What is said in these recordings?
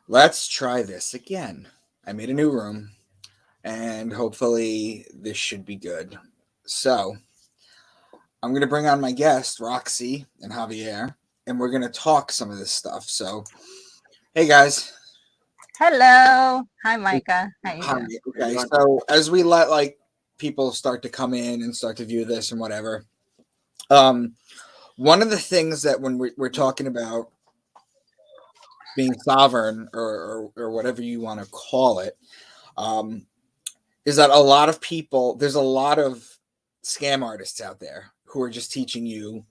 Let's try this again. I made a new room, and hopefully this should be good. So, I'm going to bring on my guest, Roxy and Javier, and we're going to talk some of this stuff. So, hey guys. Hello. Hi, Micah. How you Hi. doing? How you Okay, doing? so as we let people start to come in and start to view this and whatever, um, one of the things that when we're talking about being sovereign or whatever you want to call it, um, is that a lot of people, there's a lot of scam artists out there who are just teaching you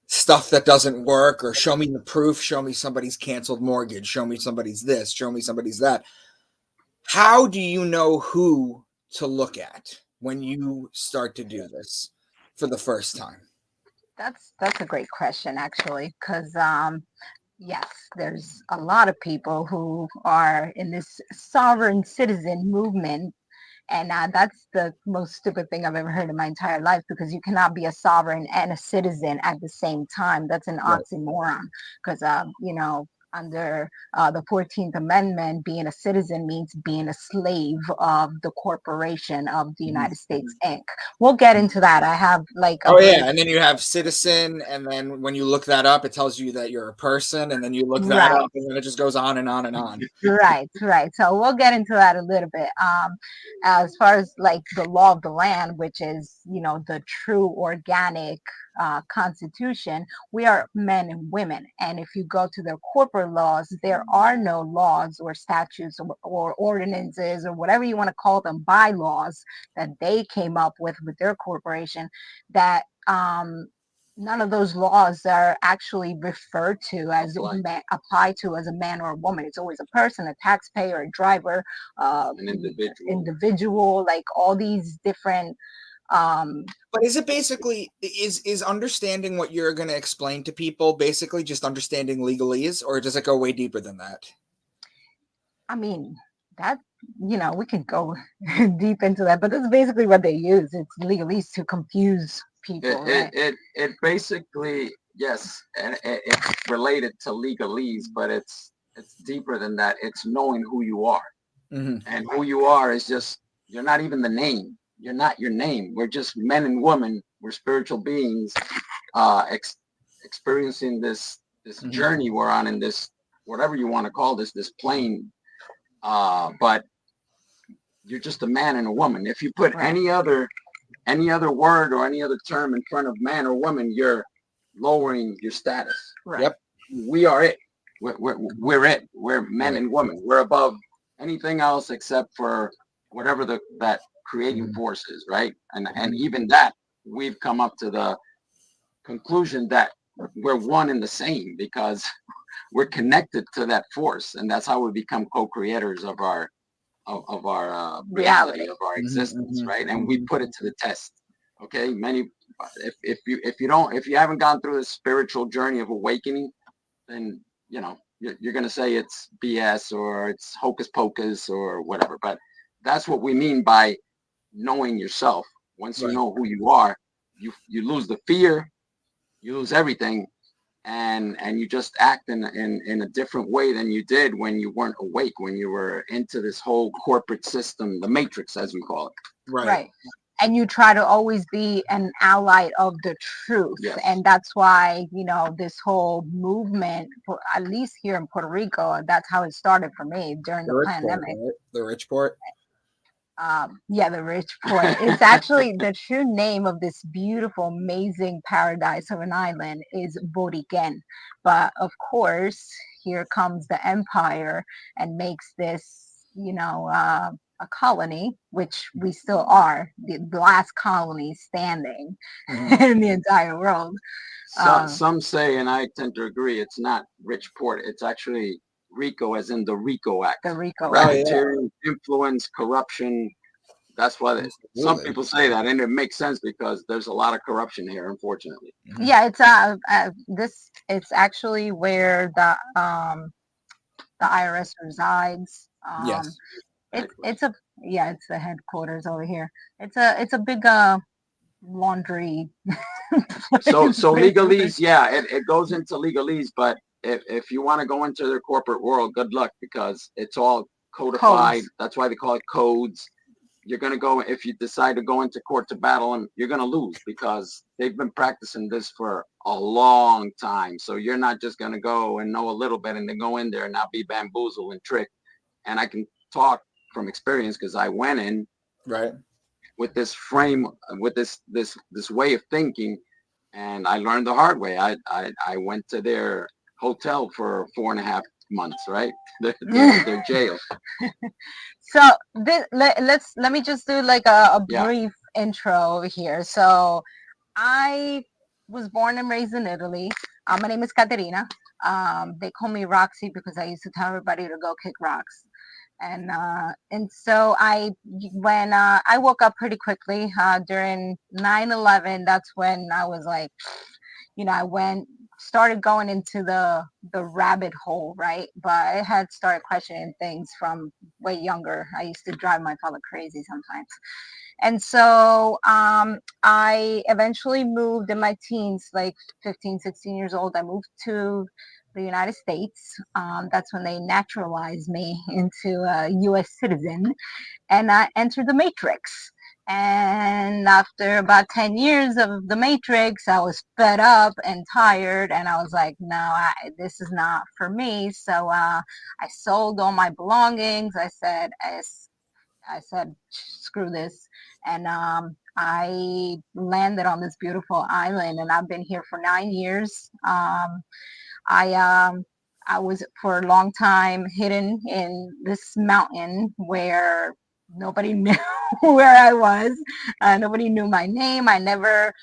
stuff that doesn't work, or show me the proof, show me somebody's canceled mortgage, show me somebody's this, show me somebody's that. How do you know who to look at when you start to do this for the first time? That's a great question, actually, because yes, there's a lot of people who are in this sovereign citizen movement. And that's the most stupid thing I've ever heard in my entire life, because you cannot be a sovereign and a citizen at the same time. That's an Right. oxymoron. Because, under the 14th Amendment, being a citizen means being a slave of the corporation of the Mhm. United States Inc. We'll get into that. I have like a Oh very yeah, and then you have citizen, and then when you look that up, it tells you that you're a person, and then you look that right. up, and then it just goes on and on and on. Right, right. So we'll get into that a little bit. As far as like the law of the land, which is, the true organic constitution, we are men and women. And if you go to their corporate laws, there are no laws or statutes or ordinances or whatever you want to call them, bylaws that they came up with their corporation that none of those laws are actually referred to as apply to as a man or a woman. It's always a person, a taxpayer, a driver, An individual. individual, like all these different. Um, But is it basically is understanding what you're going to explain to people basically just understanding legalese, or does it go way deeper than that? I mean, that we can go deep into that, but that's basically what they use. It's legalese to confuse It people, it right? it, it basically, yes, and it's related to legalese, but it's deeper than that. It's knowing who you are, Mm-hmm. and who you are is just, you're not even the name. You're not your name. We're just men and women. We're spiritual beings, uh, ex- experiencing this Mm-hmm. journey we're on in this, whatever you want to call this plane. But you're just a man and a woman. If you put Right, any other word or any other term in front of man or woman, you're lowering your status. right. Yep. We are it. We're it. We're men Right. and women. We're above anything else except for whatever that creating Mm-hmm. force is, right? And Mm-hmm. even that, we've come up to the conclusion that we're one and the same, because we're connected to that force, and that's how we become co-creators of our reality, of our existence, Mm-hmm. right? And we Mm-hmm. put it to the test. Okay, many, if you haven't gone through this spiritual journey of awakening, then you're going to say it's BS or it's hocus pocus or whatever. But that's what we mean by knowing yourself. Once you Right. know who you are, you lose the fear, you lose everything, and you just act in a different way than you did when you weren't awake, when you were into this whole corporate system, the matrix as we call it. Right. Right. And you try to always be an ally of the truth. Yes. And that's why, this whole movement, at least here in Puerto Rico, that's how it started for me during The the rich port, pandemic. right? The rich port. Yeah, the rich port. It's actually the true name of this beautiful, amazing paradise of an island is Boriken. But of course, here comes the empire and makes this, a colony, which we still are, the last colony standing Mm-hmm. in the entire world. Um, Some say, and I tend to agree, it's not rich port, it's actually RICO, as in the RICO Act. the Rico Oh Act. yeah, Racketeering, influence, corruption. That's why some absolutely. people say that, and it makes sense because there's a lot of corruption here, unfortunately. Mm-hmm. Yeah, it's actually where the IRS resides. Yes. It's a yeah, it's the headquarters over here. It's a big laundry So place, so basically. legalese, yeah, it goes into legalese, but if you want to go into their corporate world, good luck, because it's all codified. Codes. That's why they call it codes. You're going to go, if you decide to go into court to battle them, you're going to lose, because they've been practicing this for a long time. So you're not just going to go and know a little bit and then go in there and not be bamboozled and tricked. And I can talk from experience, because I went in Right. with this frame, with this way of thinking, and I learned the hard way. I went to their hotel for 4.5 months, right? Their jail. So let me just do like a Yeah. brief intro here. So I was born and raised in Italy. My name is Caterina. They call me Roxy because I used to tell everybody to go kick rocks. And so when I woke up pretty quickly during 9/11, that's when I was like, I started going into the rabbit hole, right? But I had started questioning things from way younger. I used to drive my father crazy sometimes. And so I eventually moved in my teens, like 15, 16 years old. I moved to the United States. That's when they naturalized me into a US citizen, and I entered the Matrix. And after about 10 years of the Matrix, I was fed up and tired, and I was like, no, this is not for me. So I sold all my belongings. I said, screw this. And I landed on this beautiful island, and I've been here for 9 years. I I was for a long time hidden in this mountain where nobody knew where I was. Nobody knew my name. I never,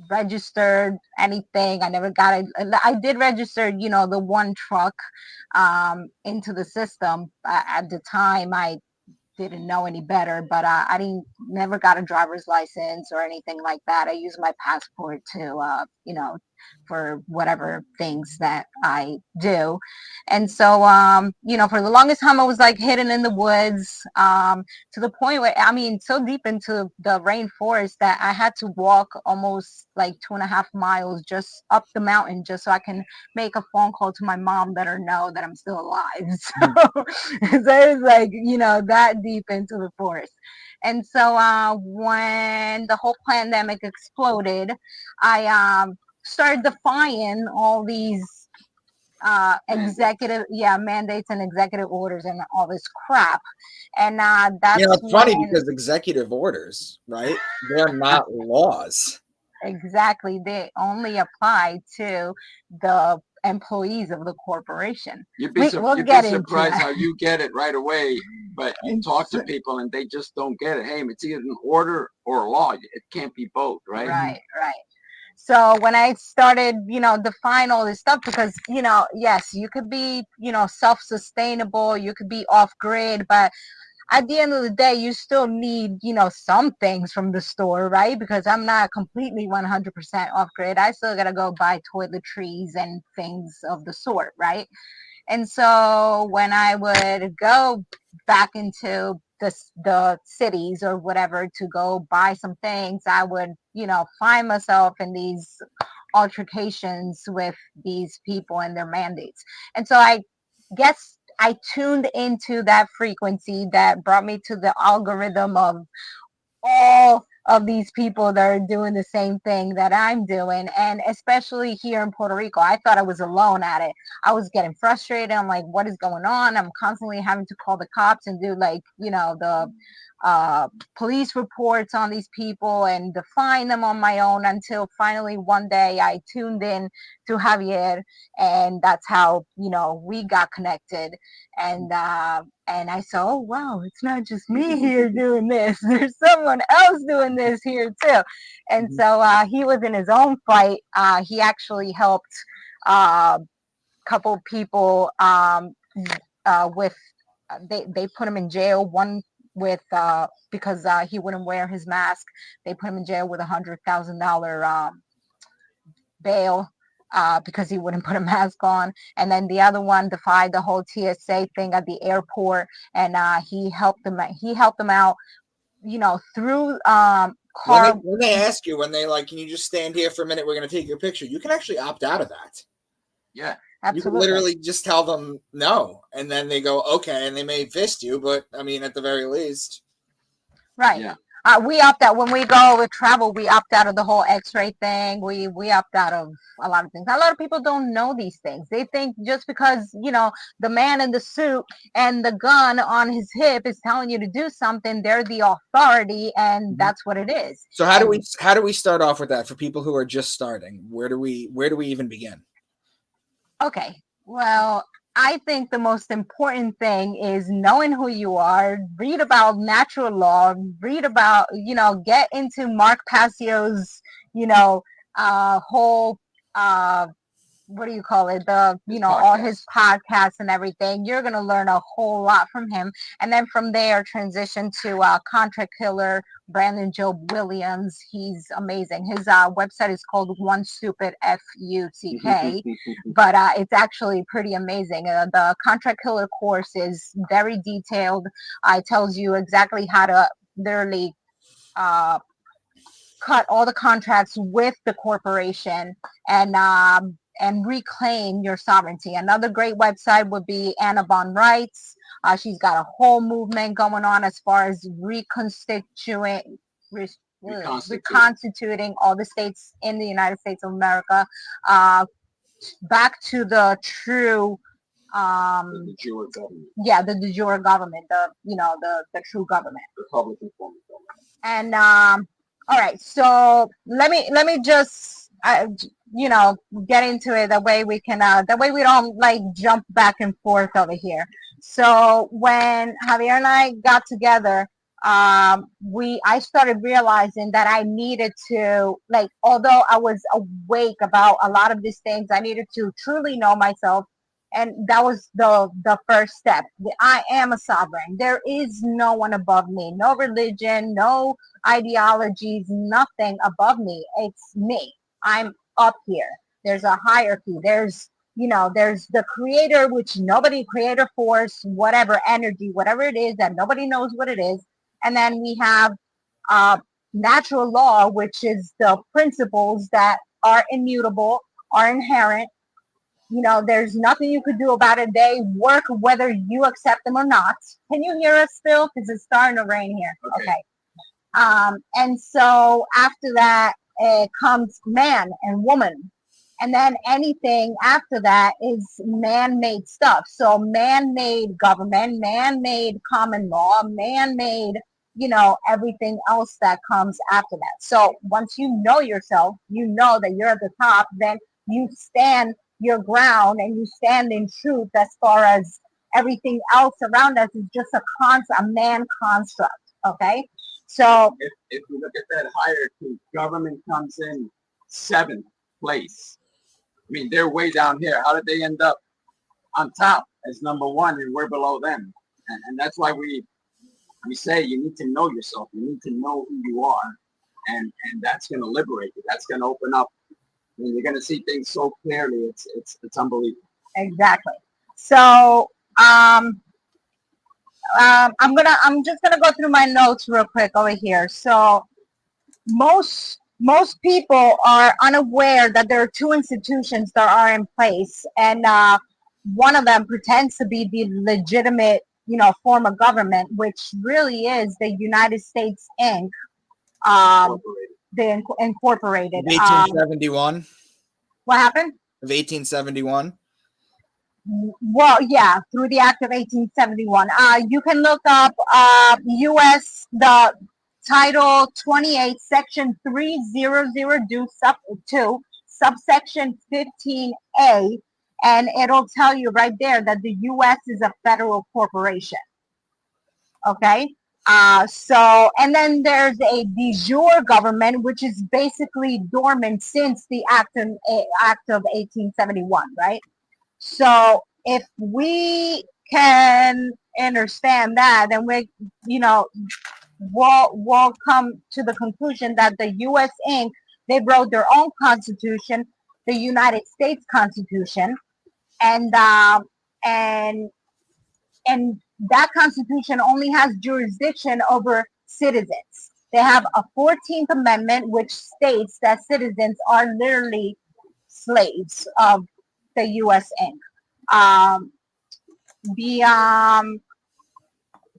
registered anything. I never got it. I did register, the one truck into the system. At the time, I didn't know any better, but I didn't never got a driver's license or anything like that. I used my passport to, for whatever things that I do. And so, for the longest time, I was like hidden in the woods, to the point where, I mean, so deep into the rainforest that I had to walk almost like 2.5 miles just up the mountain just so I can make a phone call to my mom, let her know that I'm still alive. So it was like, that deep into the forest. And so when the whole pandemic exploded, I started defying all these executive mandates and executive orders and all this crap. And that's It's funny because executive orders, right? They're not laws. Exactly. They only apply to the employees of the corporation. You'd be surprised how you get it right away, but you talk to people and they just don't get it. Hey, it's either an order or a law. It can't be both, right? Right. So when I started, define all this stuff, because, yes, you could be, self-sustainable, you could be off grid, but at the end of the day, you still need, some things from the store, right? Because I'm not completely 100% off grid. I still got to go buy toiletries and things of the sort, right? And so when I would go back into the cities or whatever to go buy some things, I would, find myself in these altercations with these people and their mandates. And so I guess I tuned into that frequency that brought me to the algorithm of all of these people that are doing the same thing that I'm doing. And especially here in Puerto Rico, I thought I was alone at it. I was getting frustrated. I'm like, what is going on? I'm constantly having to call the cops and do like, the police reports on these people and define them on my own, until finally one day I tuned in to Javier, and that's how, we got connected. And I saw, oh wow, it's not just me here doing this. There's someone else doing this here too. And so he was in his own fight. He actually helped a couple people with they put him in jail. One with because he wouldn't wear his mask. They put him in jail with $100,000 bail. Because he wouldn't put a mask on. And then the other one defied the whole TSA thing at the airport, and he helped them. He helped them out, through car. When they ask you, when they like, can you just stand here for a minute? We're going to take your picture. You can actually opt out of that. Yeah. You can Absolutely. literally just tell them no, and then they go okay, and they may fist you, but I mean, at the very least, Right. Yeah. We opt out when we go with travel. We opt out of the whole X-ray thing. We opt out of a lot of things. A lot of people don't know these things. They think just because the man in the suit and the gun on his hip is telling you to do something, they're the authority, and that's what it is. So how And do we start off with that for people who are just starting? Where do we even begin? okay, well, I think the most important thing is knowing who you are, read about natural law, read about, get into Mark Passio's, whole what do you call it, all his podcasts and everything. You're going to learn a whole lot from him, and then from there transition to Contract Killer Brandon Job Williams. He's amazing. His website is called One Stupid FUTK, but it's actually pretty amazing. The Contract Killer course is very detailed. It tells you exactly how to literally cut all the contracts with the corporation and reclaim your sovereignty. Another great website would be Anna Von Rights. She's got a whole movement going on as far as reconstituting all the states in the United States of America back to the true The de jure government. yeah, the de jure government, the true government. Republican form of government. And all right, so let me just get into it. That way we can that way we don't like jump back and forth over here. So when Javier and I got together, I started realizing that I needed to, like, although I was awake about a lot of these things, I needed to truly know myself. And that was the first step. I am a sovereign. There is no one above me. No religion, no ideologies, nothing above me. It's me. I'm up here. There's a hierarchy. There's the creator, which nobody, creator force, whatever energy, whatever it is that nobody knows what it is. And then we have natural law, which is the principles that are immutable, are inherent. There's nothing you could do about it. They work whether you accept them or not. Can you hear us still? Because it's starting to rain here. Okay. And so after that comes man and woman. And then anything after that is man-made stuff. So man-made government, man-made common law, man-made, everything else that comes after that. So once you know yourself, you know that you're at the top, then you stand your ground and you stand in truth as far as everything else around us is just a man construct. Okay. So if we look at that hierarchy, government comes in 7th place. I mean, they're way down here. How did they end up on top as number 1 and we're below them? And that's why we say you need to know yourself. You need to know who you are. And that's going to liberate you. That's going to open up. I mean, you're going to see things so clearly. It's unbelievable. Exactly. So I'm just gonna go through my notes real quick over here. So most people are unaware that there are 2 institutions that are in place, and one of them pretends to be the legitimate, form of government, which really is the United States Inc. The incorporated. 1871. What happened? Of 1871. Well, yeah, through the Act of 1871. You can look up U.S. the Title 28, Section 300 subsection 15A, and it'll tell you right there that the U.S. is a federal corporation. Okay. So, and then there's a de jure government, which is basically dormant since the Act of 1871, right? So if we can understand that, then we'll come to the conclusion that the U.S. Inc. they wrote their own constitution, the United States Constitution, and that constitution only has jurisdiction over citizens. They have a 14th Amendment, which states that citizens are literally slaves of the U.S. Inc. Um, the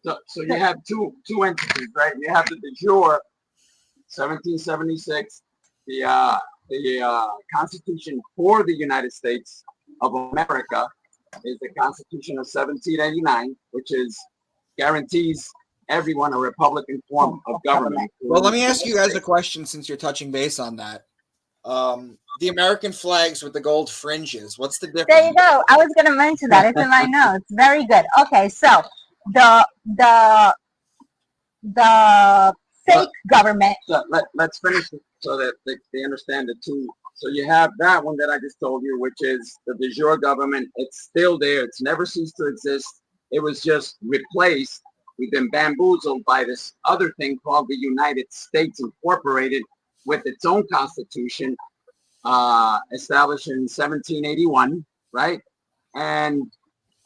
So you have two entities, right? You have the de jure 1776, the Constitution for the United States of America is the Constitution of 1789, which is guarantees everyone a republican form of government. Well, let me ask you guys a question since you're touching base on that. The American flags with the gold fringes. What's the difference? There you go. I was going to mention that. It's in my notes. Very good. Okay, so the state government. So let's finish it so that they understand it too. So you have that one that I just told you, which is the de jure government. It's still there. It's never ceased to exist. It was just replaced. We've been bamboozled by this other thing called the United States Incorporated with its own constitution, established in 1781, right? And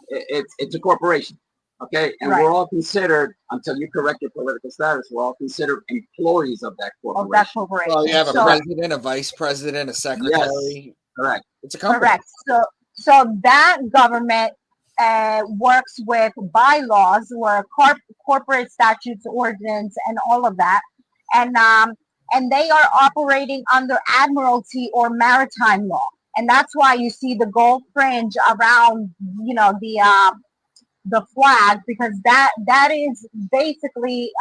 it's a corporation, okay? And Right. we're all considered, until you correct your political status, we're all considered employees of that corporation. Of that corporation. Well, you have a So- president, a vice president, a secretary. Correct. It's a company. Correct. So that government works with bylaws or corporate statutes, ordinance, and all of that, and they are operating under admiralty or maritime law, and that's why you see the gold fringe around, the flag, because that is basically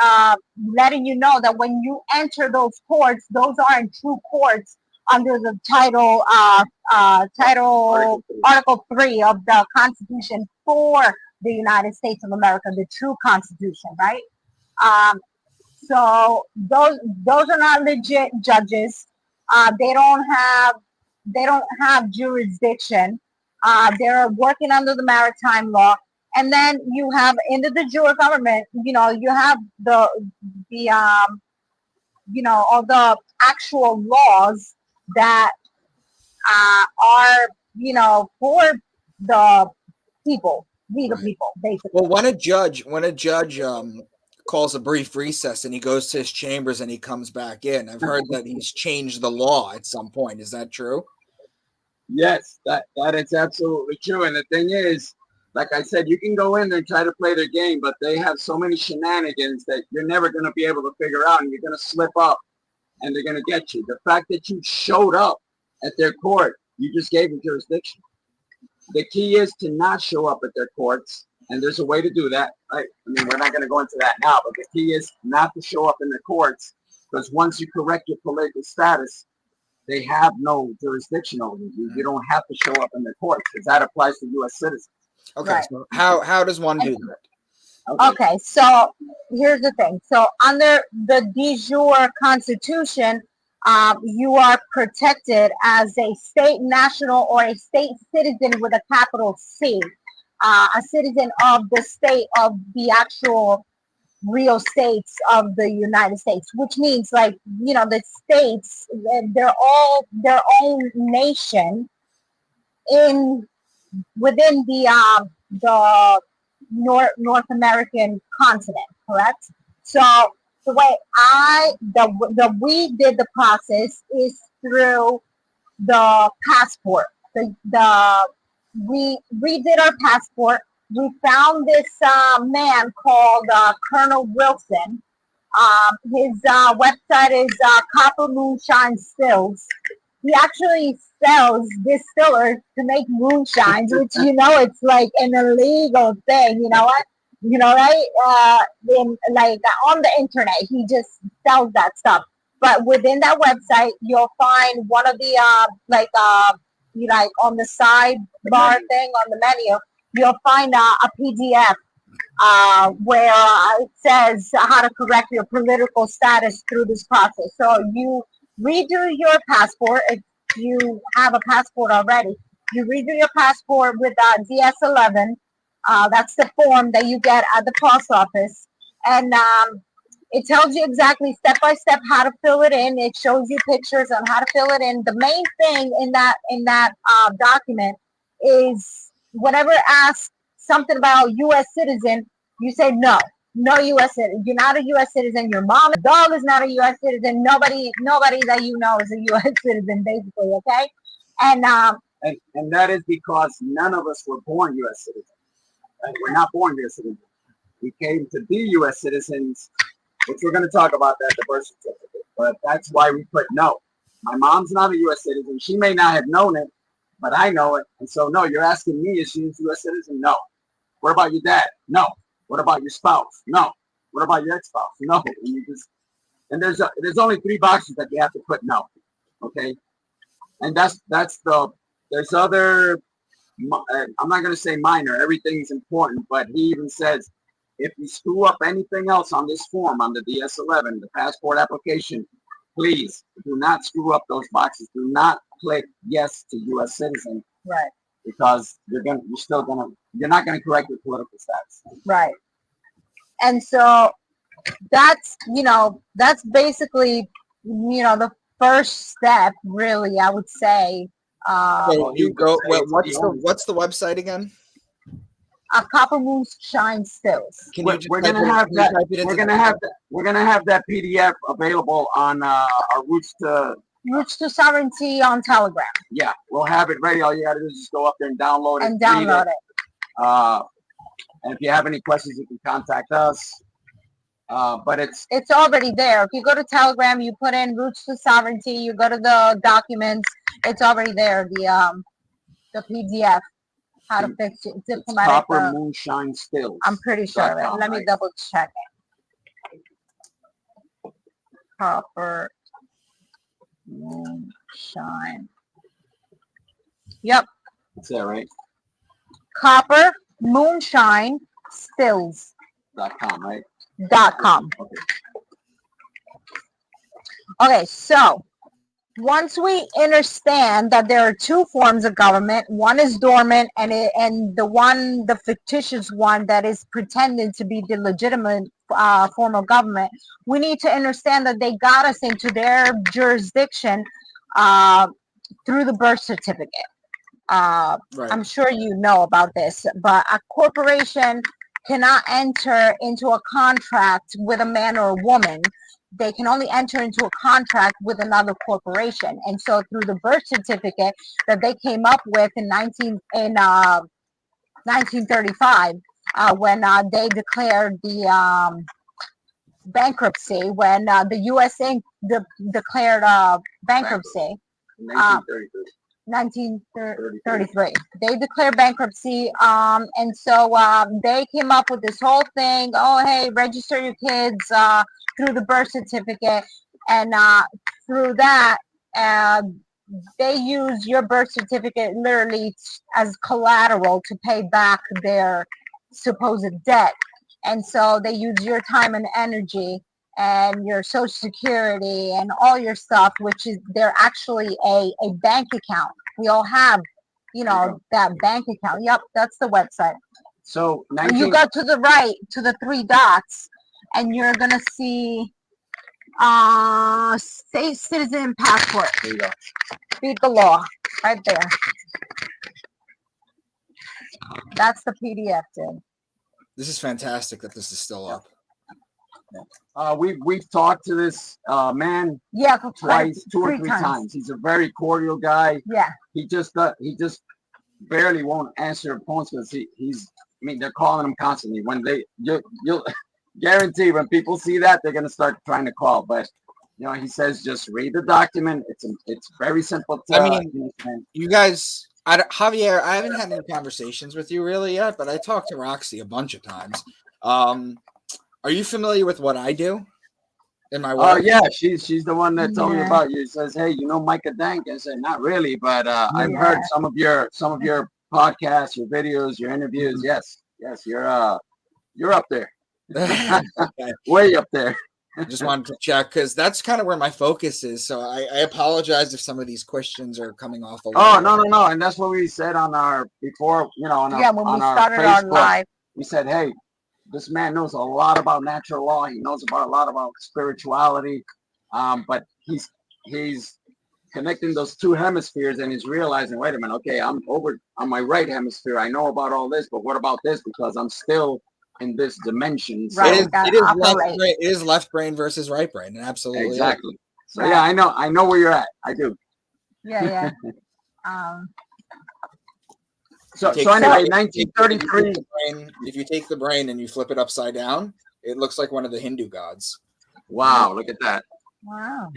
letting you know that when you enter those courts, those aren't true courts under the Article 3 of the Constitution for the United States of America, the true Constitution, right? So those are not legit judges. They don't have jurisdiction. They're working under the maritime law. And then you have in the de jure government, you have all the actual laws that are, for the people, the Right. people, basically. Well, when a judge calls a brief recess and he goes to his chambers and he comes back in, I've heard that he's changed the law at some point. Is that true? Yes, that is absolutely true. And the thing is, like I said, you can go in there and try to play their game, but they have so many shenanigans that you're never going to be able to figure out, and you're going to slip up and they're going to get you. The fact that you showed up at their court, you just gave them jurisdiction. The key is to not show up at their courts, and there's a way to do that, right? I mean, we're not going to go into that now, but the key is not to show up in the courts, because once you correct your political status, they have no jurisdiction over you. You don't have to show up in the courts, because that applies to U.S. citizens. Okay. Right. So how does one do that? Okay, so here's the thing. So under the de jure Constitution, you are protected as a state national or a state citizen with a capital C, a citizen of the state of the actual real states of the United States, which means the states, they're all their own nation within the North American continent, correct? So the way we did the process is through the passport. We redid our passport. We found this man called Colonel Wilson. His website is Copper Moonshine Stills. He actually sells distillers to make moonshines, which it's like an illegal thing. You know what? Right? On the internet, he just sells that stuff. But within that website, you'll find one of the on the sidebar thing on the menu, you'll find a PDF where it says how to correct your political status through this process. So you redo your passport if you have a passport already. You redo your passport with DS11. That's the form that you get at the post office, and it tells you exactly step by step how to fill it in. It shows you pictures on how to fill it in. The main thing in that document is whenever it asks something about U.S. citizen, you say no U.S. citizen. You're not a U.S. citizen. Your mom, dog is not a U.S. citizen. Nobody that you know is a U.S. citizen, basically. Okay, and And that is because none of us were born U.S. citizens. Right? We're not born U.S. citizens. We came to be U.S. citizens, which we're going to talk about that, the birth certificate. But that's why we put no. My mom's not a U.S. citizen. She may not have known it, but I know it. And so, no, you're asking me, is she a U.S. citizen? No. What about your dad? No. What about your spouse? No. What about your ex-spouse? No. And there's only 3 boxes that you have to put no. Okay. And there's other, I'm not going to say minor, everything's important, but he even says, if you screw up anything else on this form, on the DS-11, the passport application, please do not screw up those boxes. Do not click yes to U.S. citizen. Right. Because you're not gonna correct your political status. Right. And so that's basically, the first step, really, I would say. So you go. What's the website again? Copper Moonshine Stills. We're gonna have that PDF available on our Roots to Sovereignty on Telegram. Yeah, we'll have it ready. All you gotta do is just go up there and download it. And if you have any questions, you can contact us. But it's already there. If you go to Telegram, you put in Roots to Sovereignty, you go to the documents, it's already there. The PDF, how to fix it. Diplomatic. Copper Moonshine Stills. I'm pretty sure of it. Let me double check it. Copper Moonshine. Yep. That's that, right? Copper Moonshine Stills.com, right? .com. Okay, so once we understand that there are 2 forms of government, one is dormant, and the fictitious one that is pretending to be the legitimate form of government, we need to understand that they got us into their jurisdiction through the birth certificate. Right. I'm sure you know about this, but a corporation cannot enter into a contract with a man or a woman. They can only enter into a contract with another corporation. And so through the birth certificate that they came up with in 1935, when they declared the bankruptcy, when the USA declared bankruptcy. 1933. They declared bankruptcy, and so they came up with this whole thing. Oh, hey, register your kids through the birth certificate, and through that, they use your birth certificate literally as collateral to pay back their supposed debt. And so they use your time and energy and your social security and all your stuff, which is, they're actually a bank account. We all have, that bank account. Yep, that's the website. So you go to the right, to the 3 dots, and you're gonna see state citizen passport. There you go. Beat the law, right there. That's the PDF, dude. This is fantastic that this is still up. We've talked to this man twice, 2 or 3 times. He's a very cordial guy. Yeah. He just barely won't answer phones because they're calling him constantly. When you'll guarantee when people see that, they're gonna start trying to call. But he says just read the document. It's very simple to understand. You guys, Javier, I haven't had any conversations with you really yet, but I talked to Roxy a bunch of times. Are you familiar with what I do in my work? Oh yeah, she's the one that told me about you. She says, "Hey, Micah Dank?" I said, "Not really, but I've heard some of your podcasts, your videos, your interviews. Yes, you're up there, way up there." Just wanted to check because that's kind of where my focus is. So I apologize if some of these questions are coming off. No, and that's what we said on our before. When we started our live, we said, "Hey, this man knows a lot about natural law. He knows a lot about spirituality, but he's connecting those 2 hemispheres, and he's realizing, wait a minute, okay, I'm over on my right hemisphere. I know about all this, but what about this? Because I'm still in this dimension." So right. It is left brain versus right brain, and absolutely exactly. So yeah, I know where you're at. I do. Yeah. So anyway, if you take the brain and you flip it upside down, it looks like one of the Hindu gods. Wow, look at that. Wow.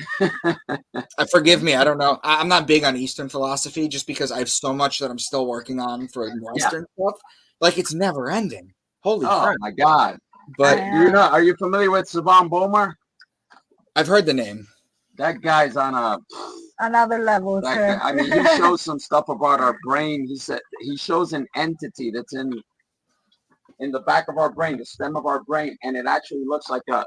Forgive me, I don't know. I'm not big on Eastern philosophy just because I have so much that I'm still working on for Western stuff. Like, it's never ending. Holy crap. Oh my God. But are you familiar with Saban Bomar? I've heard the name. That guy's on another level, sir. I mean, he shows some stuff about our brain. He said he shows an entity that's in the back of our brain, the stem of our brain, and it actually looks like an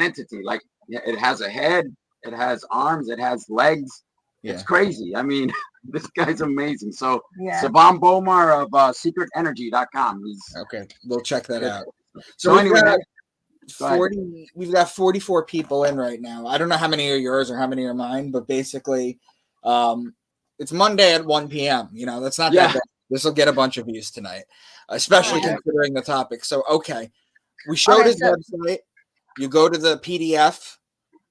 entity. Like, it has a head, it has arms, it has legs. Yeah. It's crazy. I mean, this guy's amazing. So Saban Bomar of secretenergy.com. Okay, we'll check that out. So anyway, we've got 44 people in right now. I don't know how many are yours or how many are mine, but basically it's Monday at 1 p.m. You know, that's not that bad. This will get a bunch of views tonight, especially considering the topic. So, we showed his website. You go to the PDF,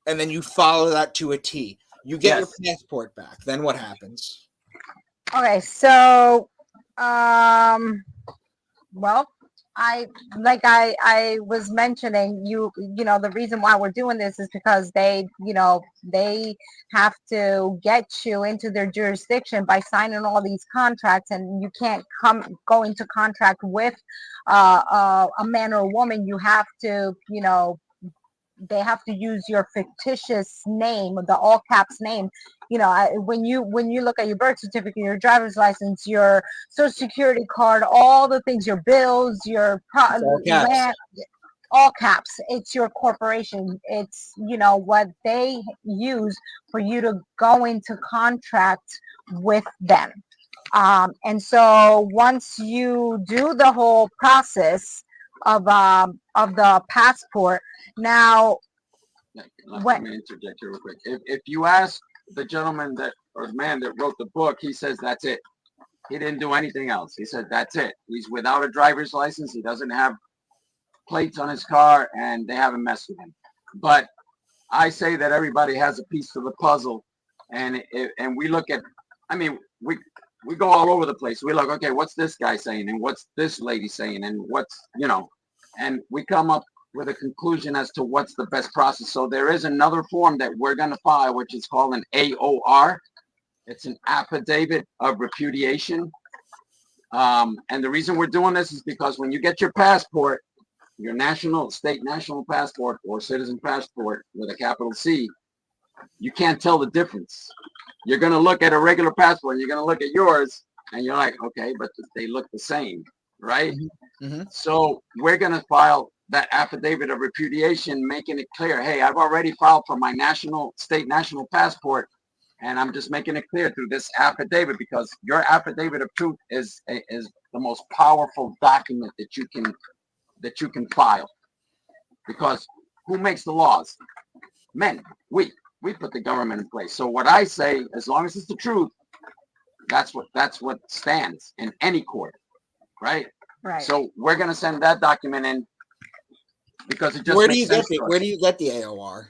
and then you follow that to a T. You get your passport back. Then what happens? Okay, so, well, I was mentioning, you know, the reason why we're doing this is because they have to get you into their jurisdiction by signing all these contracts, and you can't go into contract with a man or a woman. You have to, they have to use your fictitious name, the all caps name. When you look at your birth certificate, your driver's license, your social security card, all the things, your bills, your land, all caps. It's your corporation. It's, what they use for you to go into contract with them. And so once you do the whole process of the passport, now, let me interject here real quick. If you ask the gentleman or man that wrote the book, he says that's it. He didn't do anything else. He said that's it. He's without a driver's license. He doesn't have plates on his car, and they haven't messed with him. But I say that everybody has a piece of the puzzle, and we look at, I mean, we go all over the place. We look, okay, what's this guy saying, and what's this lady saying, and what's, and we come up with a conclusion as to what's the best process. So there is another form that we're going to file, which is called an AOR. It's an affidavit of repudiation. And the reason we're doing this is because when you get your passport, your state national passport or citizen passport with a capital C, you can't tell the difference. You're going to look at a regular passport, you're going to look at yours, and you're like, okay, but they look the same, right? Mm-hmm. So we're going to file that affidavit of repudiation, making it clear, hey, I've already filed for my state national passport, and I'm just making it clear through this affidavit, because your affidavit of truth is the most powerful document that you can file. Because who makes the laws? Men. We put the government in place. So what I say, as long as it's the truth, that's what stands in any court, right? Right. So we're going to send that document in because it just Where do you get the AOR?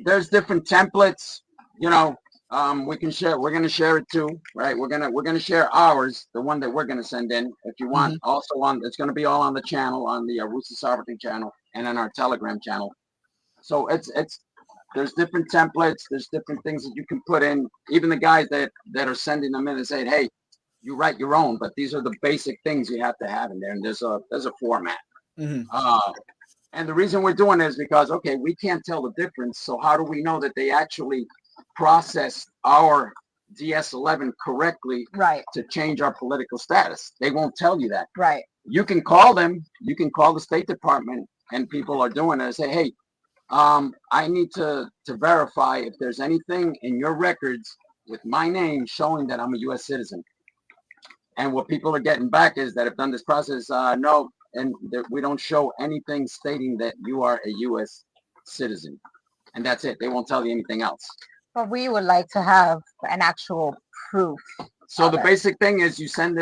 There's different templates, we can share. We're going to share it too, right? We're going to share ours, the one that we're going to send in. If you want, also it's going to be all on the channel, on the Roots of Sovereignty channel, and on our Telegram channel. So there's different templates. There's different things that you can put in. Even the guys that are sending them in and saying, hey, you write your own, but these are the basic things you have to have in there. And there's a format. Mm-hmm. And the reason we're doing it is because, okay, we can't tell the difference. So how do we know that they actually processed our DS-11 correctly, right, to change our political status? They won't tell you that. Right. You can call them. You can call the State Department, and people are doing it and say, hey, I need to verify if there's anything in your records with my name showing that I'm a U.S. citizen. And what people are getting back is that have done this process, no, and we don't show anything stating that you are a U.S. citizen. And that's it. They won't tell you anything else. But we would like to have an actual proof. So the basic thing is you send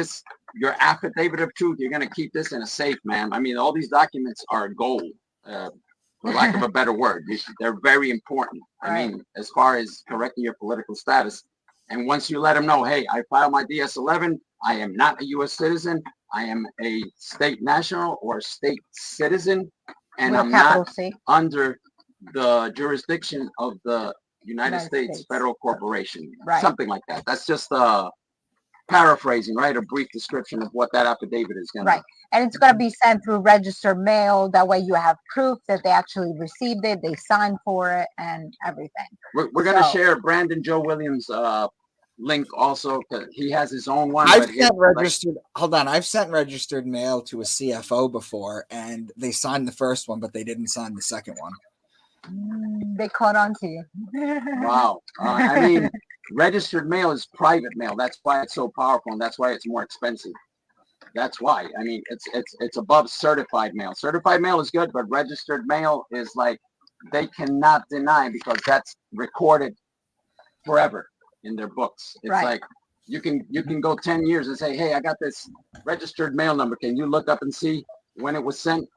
your affidavit of truth. You're going to keep this in a safe, man. I mean, all these documents are gold, for lack of a better word. They're very important. Right. I mean, as far as correcting your political status, And once you let them know, hey, I filed my DS-11, I am not a U.S. citizen. I am a state national or state citizen, and With a I'm capital not C. under the jurisdiction of the United States Federal Corporation. Right. Something like that. That's just paraphrasing, right? A brief description of what that affidavit is going to. Right. And it's going to be sent through registered mail. That way you have proof that they actually received it, they signed for it, and everything. We're going to share Brandon Joe Williams' link also, because he has his own one. I've sent registered. Hold on, I've sent registered mail to a CFO before, and they signed the first one, but they didn't sign the second one. They caught on to you. Wow. I mean, registered mail is private mail. That's why it's so powerful, and that's why it's more expensive. That's why. I mean, it's above certified mail. Certified mail is good, but registered mail is like they cannot deny, because that's recorded forever in their books. It's like you can go 10 years and say, hey, I got this registered mail number. Can you look up and see when it was sent?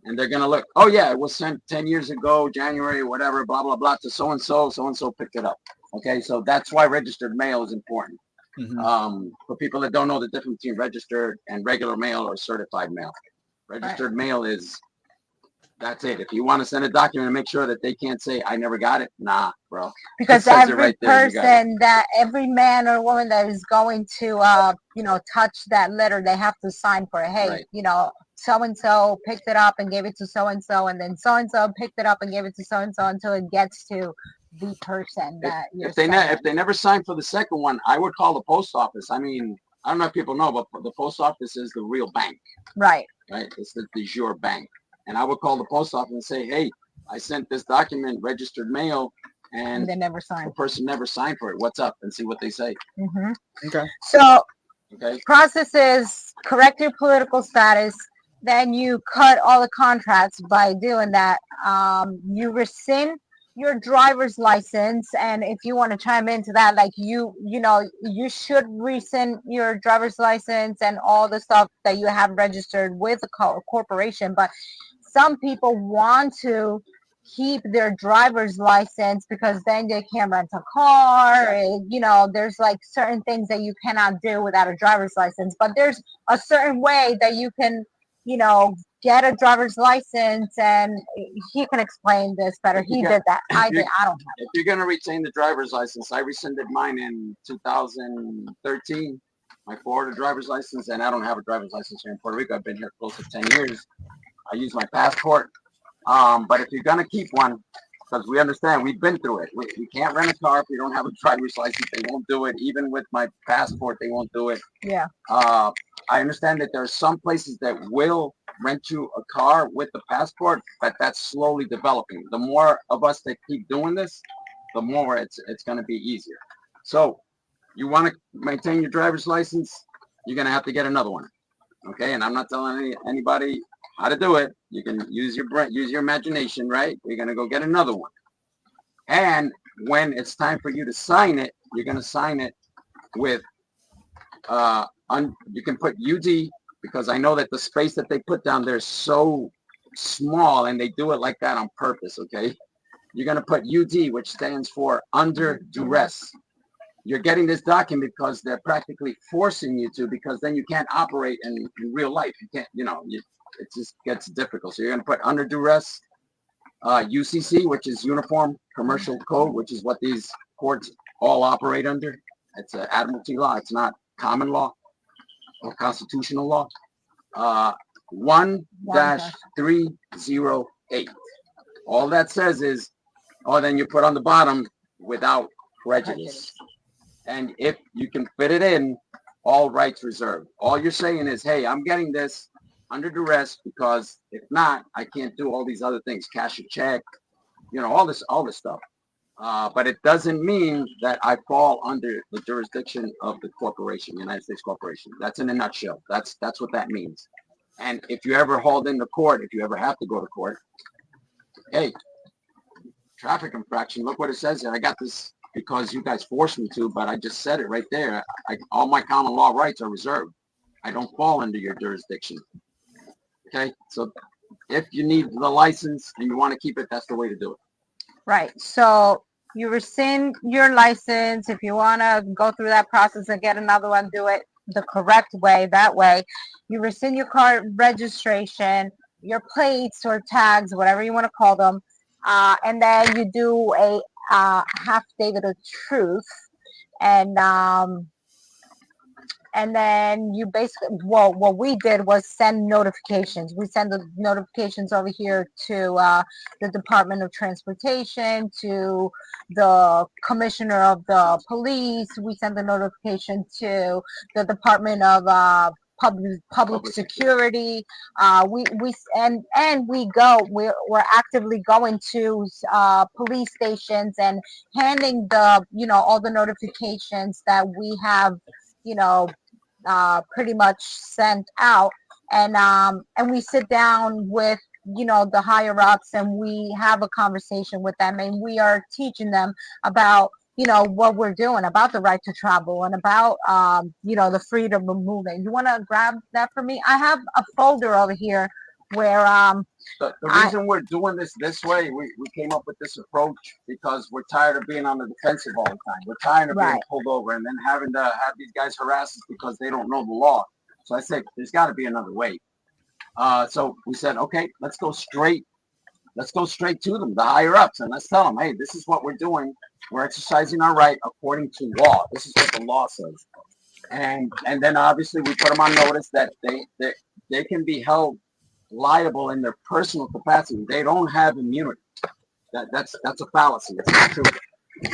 And they're gonna look, oh yeah, it was sent 10 years ago, January, whatever, blah blah blah, to so and so picked it up. Okay, so that's why registered mail is important. For people that don't know the difference between registered and regular mail or certified mail. Registered mail is, that's it. If you want to send a document and make sure that they can't say, I never got it, nah, bro. Because every person every man or woman that is going to, touch that letter, they have to sign for it. Hey, so-and-so picked it up and gave it to so-and-so, and then so-and-so picked it up and gave it to so-and-so until it gets to the person that if they never sign for the second one, I would call the post office. I mean, I don't know if people know, but the post office is the real bank. Right. It's the de jure bank. And I would call the post office and say, hey, I sent this document, registered mail, and they never signed. The person never signed for it. What's up? And see what they say. Okay. So process is correct your political status. Then you cut all the contracts. By doing that, you rescind your driver's license. And if you want to chime into that, like you should rescind your driver's license and all the stuff that you have registered with a corporation. But some people want to keep their driver's license because then they can rent a car. There's like certain things that you cannot do without a driver's license, but there's a certain way that you can get a driver's license, and he can explain this better. He did that. I don't know. If you're going to retain the driver's license, I rescinded mine in 2013, my Florida driver's license, and I don't have a driver's license here in Puerto Rico. I've been here close to 10 years. I use my passport. But if you're going to keep one, because we understand, we've been through it. We can't rent a car if you don't have a driver's license. They won't do it. Even with my passport, they won't do it. Yeah. I understand that there are some places that will rent you a car with the passport, but that's slowly developing. The more of us that keep doing this, the more it's going to be easier. So you want to maintain your driver's license, you're going to have to get another one. Okay. And I'm not telling anybody how to do it. You can use your brain, use your imagination, right? You're going to go get another one. And when it's time for you to sign it, you're going to sign it with, you can put UD, because I know that the space that they put down there is so small, and they do it like that on purpose, okay? You're going to put UD, which stands for under duress. You're getting this document because they're practically forcing you to, because then you can't operate in real life. You can't, it just gets difficult. So you're going to put under duress, UCC, which is Uniform Commercial Code, which is what these courts all operate under. It's an admiralty law. It's not common law or constitutional law. 1-308. All that says is, then you put on the bottom, without prejudice. And if you can fit it in, all rights reserved. All you're saying is, hey, I'm getting this under duress, because if not, I can't do all these other things, cash a check, all this stuff. But it doesn't mean that I fall under the jurisdiction of the corporation, United States Corporation. That's in a nutshell. That's what that means. And if you ever hauled into court, if you ever have to go to court, hey, traffic infraction, look what it says here. I got this because you guys forced me to, but I just said it right there. All my common law rights are reserved. I don't fall under your jurisdiction. Okay, so if you need the license and you want to keep it, that's the way to do it. Right. So You rescind your license. If you want to go through that process and get another one, do it the correct way. That way, you rescind your car registration, your plates or tags, whatever you want to call them, and then you do a affidavit of truth, and then you basically, well, what we did was send notifications. We send the notifications over here to the Department of Transportation, to the Commissioner of the Police. We send the notification to the Department of Public Security. We're actively going to police stations and handing all the notifications that we have, you know, pretty much sent out, and we sit down with the higher ups, and we have a conversation with them, and we are teaching them about what we're doing, about the right to travel, and about the freedom of movement. You want to grab that for me? I have a folder over here where the reason we're doing this way, we came up with this approach because we're tired of being on the defensive all the time. We're tired of being pulled over and then having to have these guys harass us because they don't know the law. So I said, there's got to be another way. So we said, okay, let's go straight to them, the higher ups, and let's tell them, hey, this is what we're doing. We're exercising our right according to law. This is what the law says. And then obviously we put them on notice that they can be held liable in their personal capacity. They don't have immunity. That's a fallacy. It's not true.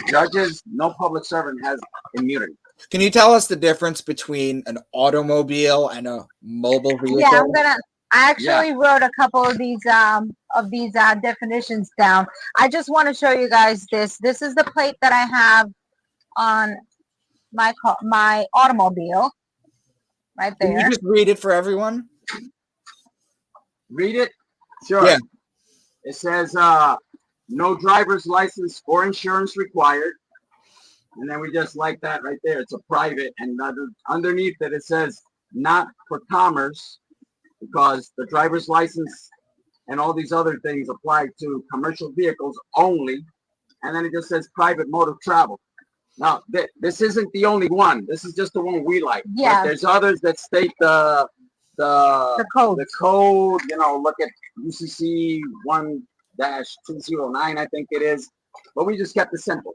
Judges, no public servant has immunity. Can you tell us the difference between an automobile and a mobile vehicle? Yeah, I actually wrote a couple of these definitions down. I just want to show you guys this. This is the plate that I have on my automobile, right there. Can you just read it for everyone? Read it? Sure. Yeah. It says, no driver's license or insurance required. And then we just like that right there. It's a private. And underneath it says, not for commerce, because the driver's license and all these other things apply to commercial vehicles only. And then it just says private mode of travel. Now, this isn't the only one. This is just the one we like. Yeah. But there's others that state the code. The code, look at UCC 1-209, I think it is. But we just kept it simple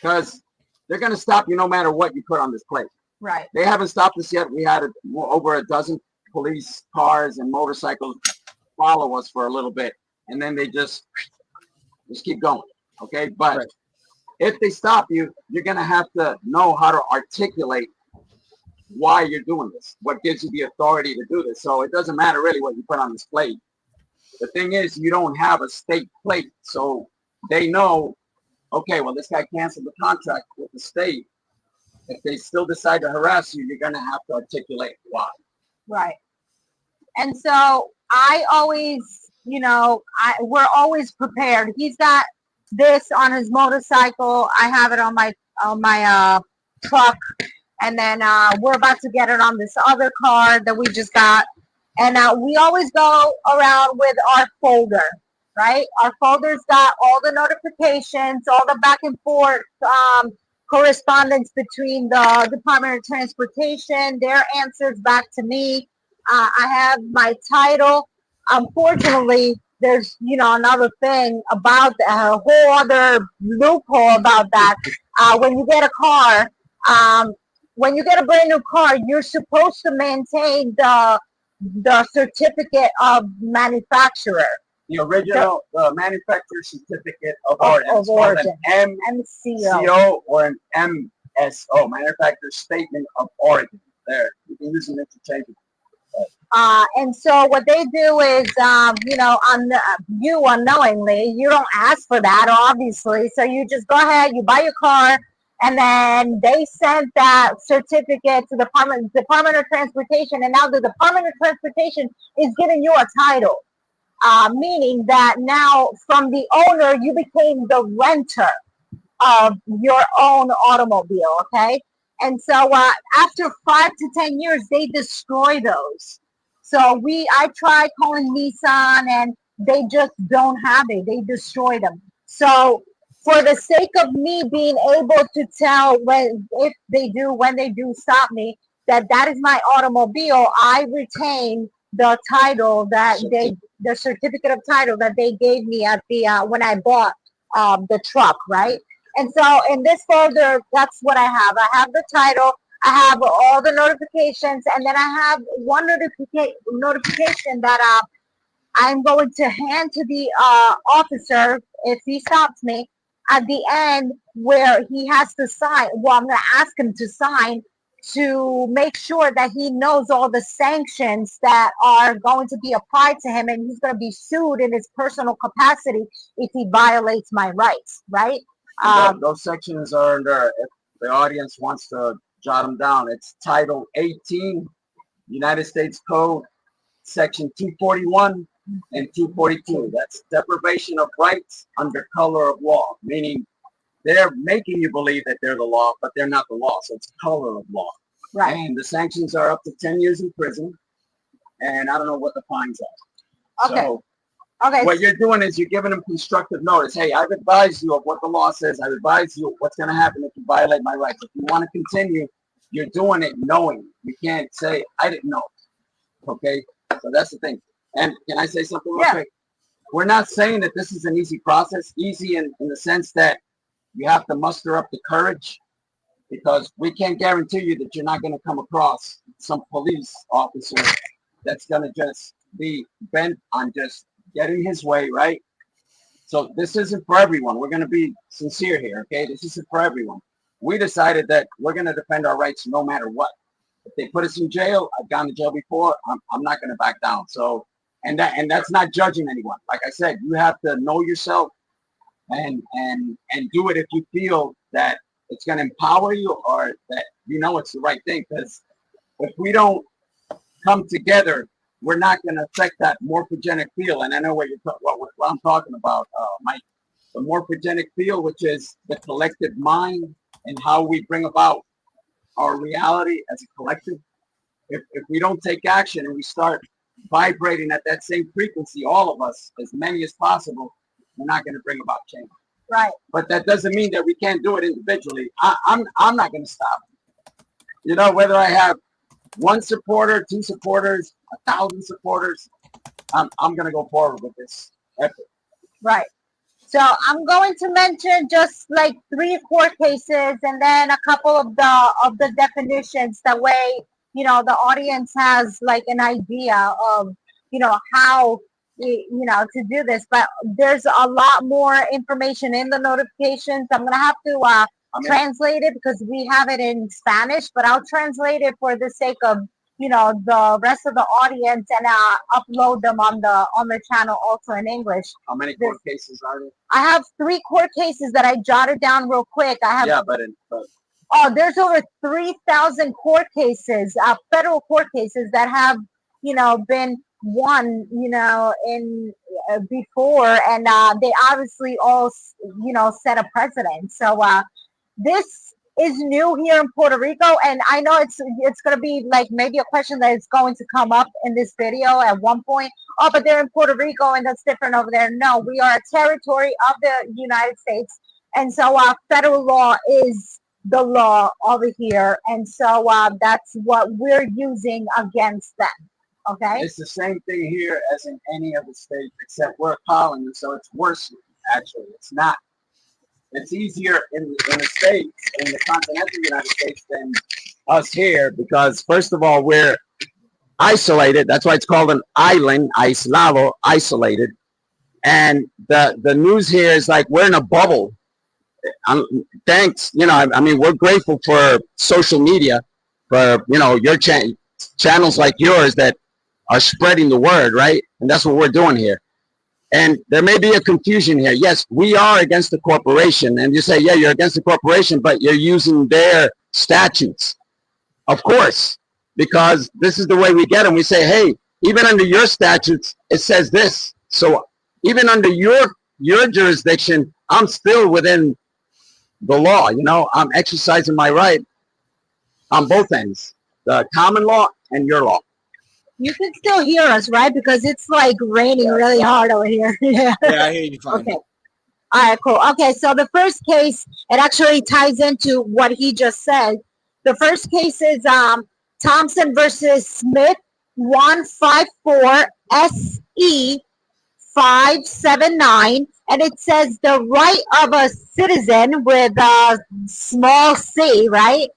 because they're going to stop you no matter what you put on this plate. Right. They haven't stopped us yet. We had over a dozen police cars and motorcycles follow us for a little bit, and then they just keep going. Okay, but if they stop you, you're going to have to know how to articulate why you're doing this, what gives you the authority to do this. So it doesn't matter really what you put on this plate. The thing is, you don't have a state plate, so they know, okay, well, this guy canceled the contract with the state. If they still decide to harass you, you're going to have to articulate why. Right. And so I always, we're always prepared. He's got this on his motorcycle. I have it on my truck. And then we're about to get it on this other car that we just got. And we always go around with our folder, right? Our folder's got all the notifications, all the back and forth correspondence between the Department of Transportation, their answers back to me. I have my title. Unfortunately, there's, another thing about a whole other loophole about that. When you get a car, when you get a brand new car, you're supposed to maintain the certificate of manufacturer. The original manufacturer certificate of origin. It's called an MCO or an MSO, manufacturer statement of origin. There, you can use them interchangeably. And so what they do is, you unknowingly, you don't ask for that, obviously. So you just go ahead, you buy your car, and then they sent that certificate to the Department of Transportation, and now the Department of Transportation is giving you a title, meaning that now from the owner, you became the renter of your own automobile, okay? And so after 5 to 10 years, they destroy those. So I tried calling Nissan, and they just don't have it. They destroy them. So for the sake of me being able to tell when they do stop me, that is my automobile, I retain the title that the certificate of title that they gave me at the when I bought the truck, right? And so in this folder, that's what I have. I have the title, I have all the notifications, and then I have one notification that I'm going to hand to the officer if he stops me at the end, where he has to sign. Well, I'm going to ask him to sign to make sure that he knows all the sanctions that are going to be applied to him, and he's going to be sued in his personal capacity if he violates my rights, right? Those sections are under, if the audience wants to jot them down, it's Title 18, United States Code, Section 241 and 242. That's deprivation of rights under color of law, meaning they're making you believe that they're the law, but they're not the law. So it's color of law. Right. And the sanctions are up to 10 years in prison. And I don't know what the fines are. Okay. So Okay. what you're doing is you're giving them constructive notice. Hey, I've advised you of what the law says. I've advised you what's going to happen if you violate my rights. If you want to continue, you're doing it knowing. You can't say, I didn't know. Okay? So that's the thing. And can I say something real quick? We're not saying that this is an easy process. Easy in the sense that you have to muster up the courage, because we can't guarantee you that you're not going to come across some police officer that's going to just be bent on just getting his way, right? So this isn't for everyone. We're going to be sincere here, okay? This isn't for everyone. We decided that we're going to defend our rights no matter what. If they put us in jail, I've gone to jail before, I'm not going to back down. So, and that's not judging anyone. Like I said, you have to know yourself and do it if you feel that it's going to empower you, or that you know it's the right thing. Because if we don't come together, we're not going to affect that morphogenic field. And I know what I'm talking about, Mike. The morphogenic field, which is the collective mind and how we bring about our reality as a collective. If we don't take action and we start vibrating at that same frequency, all of us, as many as possible, we're not going to bring about change. Right. But that doesn't mean that we can't do it individually. I'm not going to stop. You know, whether I have one supporter, two supporters, 1,000 supporters, I'm going to go forward with this effort. Right. So I'm going to mention just like 3 court cases, and then a couple of the definitions. That way, you know, the audience has like an idea of, you know, how, you know, to do this. But there's a lot more information in the notifications. I'm gonna have to translate it because we have it in Spanish, but I'll translate it for the sake of, you know, the rest of the audience, and upload them on the channel also in English. How many court cases are there? I have 3 court cases that I jotted down real quick. I have there's over 3,000 court cases, federal court cases that have, you know, been won, you know, in before, and they obviously all, you know, set a precedent. So this is new here in Puerto Rico, and I know it's going to be like maybe a question that is going to come up in this video at one point. Oh, but they're in Puerto Rico and that's different over there. No, we are a territory of the United States, and so federal law is the law over here, and so that's what we're using against them. Okay, it's the same thing here as in any other state, except we're a colony, so it's worse. Actually, it's not. It's easier in the States, in the continental United States, than us here, because first of all, we're isolated. That's why it's called an island, aislado, isolated. And the news here is like we're in a bubble. Thanks, you know, I mean, we're grateful for social media, for, you know, your channels like yours that are spreading the word, right? And that's what we're doing here. And there may be a confusion here. Yes, we are against the corporation. And you say, yeah, you're against the corporation, but you're using their statutes. Of course, because this is the way we get them. We say, hey, even under your statutes, it says this. So even under your jurisdiction, I'm still within the law. You know, I'm exercising my right on both ends, the common law and your law. You can still hear us, right? Because it's like raining really hard over here. Yeah, I hear you fine. Okay. All right, cool. Okay, so the first case, it actually ties into what he just said. The first case is Thompson versus Smith, 154 SE 579, and it says the right of a citizen with a small c, right,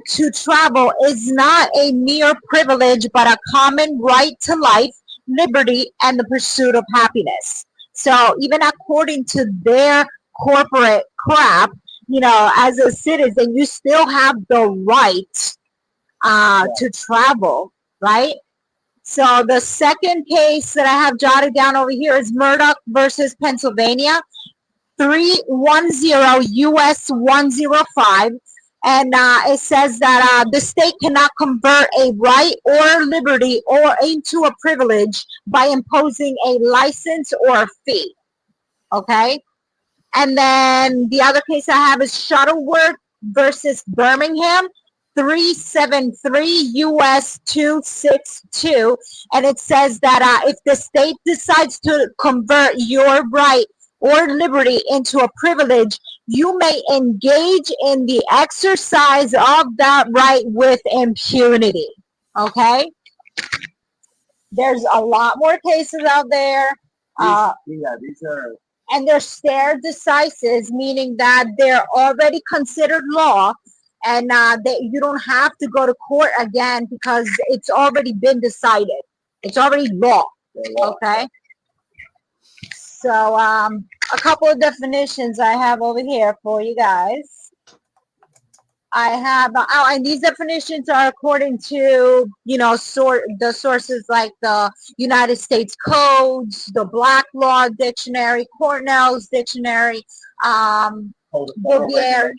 to travel is not a mere privilege but a common right to life, liberty, and the pursuit of happiness. So even according to their corporate crap, as a citizen, you still have the right to travel, right? So the second case that I have jotted down over here is Murdoch versus Pennsylvania, 310 US 105. And it says that the state cannot convert a right or liberty or into a privilege by imposing a license or a fee. Okay. And then the other case I have is Shuttleworth versus Birmingham, 373 US 262. And it says that if the state decides to convert your right or liberty into a privilege, you may engage in the exercise of that right with impunity. Okay? There's a lot more cases out there. These are. And they're stare decisis, meaning that they're already considered law, and you don't have to go to court again because it's already been decided. It's already law. Okay. So a couple of definitions I have over here for you guys. I have, and these definitions are according to, the sources like the United States Codes, the Black Law Dictionary, Cornell's Dictionary, Bouvier,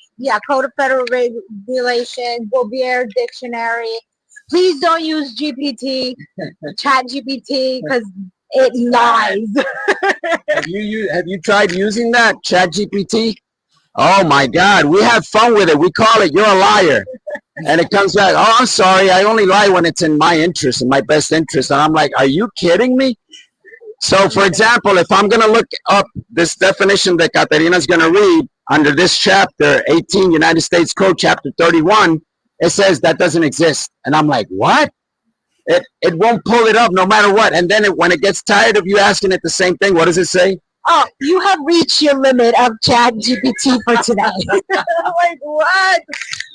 Code of Federal Regulation, Bouvier Dictionary. Please don't use GPT, Chat GPT, because it lies. Have you tried using that Chat GPT? Oh my God, we have fun with it. We call it, you're a liar. And it comes back, oh, I'm sorry, I only lie when it's in my interest, in my best interest. And I'm like, are you kidding me? So for example, if I'm gonna look up this definition that Caterina's gonna read under this chapter, 18 United States Code, chapter 31, it says that doesn't exist. And I'm like, what? It won't pull it up no matter what. And then when it gets tired of you asking it the same thing, what does it say? Oh, you have reached your limit of Chat GPT for today. Like, what?